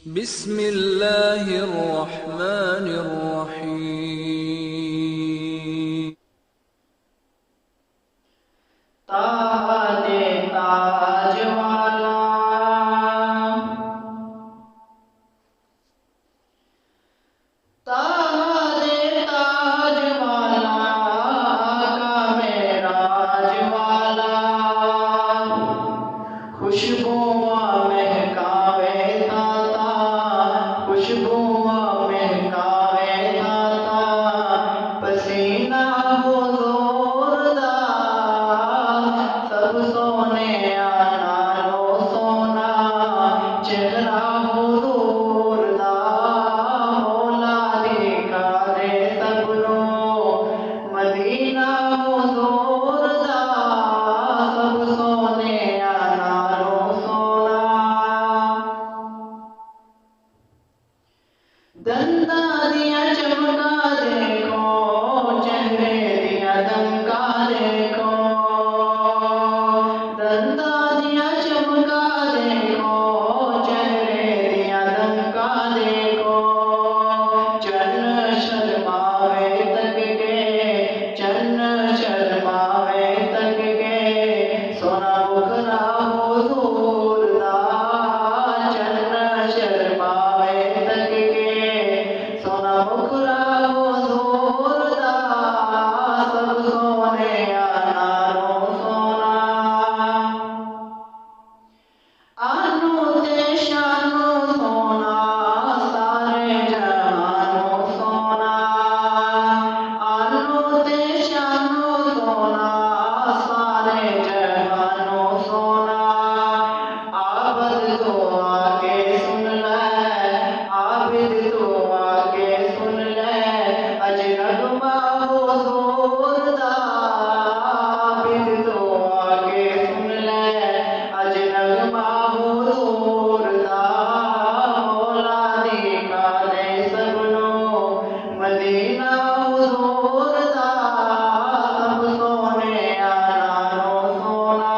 بسم اللہ الرحمن الرحیم تاج تاج والا تاج تاج والا آقا معراج والا خوشبواں مہکاوے داتا خوشبواں مہکاوے داتا پسینہ حضور دا سب سوہنیا نالوں سوہنا چہرا حضور دا مولا دکھا دے سب نوں مدینہ حضور دا سب سوہنیا نالوں سوہنا دنداں دیاں چمکاں دیکھو چہرے دیاں دمکاں دیکھو دنداں دیاں چمکاں دیکھو چہرے دیاں دمکاں دیکھو چن شرماوے تک کے چن شرماوے تک کے سونا بکھرا حضور دا چن شرماوے تک کے سونا بکھرا حضور دا سب سوہنیا نالوں سوہنا آنو تے شانو سوہنا سارے جہانوں سوہنا آنو تے شانو سوہنا سارے جہانوں سوہنا عابد تو آکے سن لے عابد تو آکے سن لے اج نغمہ حضور دا عابد تو آکے سن لے اج نغمہ حضور دا مولا دکھا دے سب نوں مدینہ حضور دا سب سوہنیا نالوں سوہنا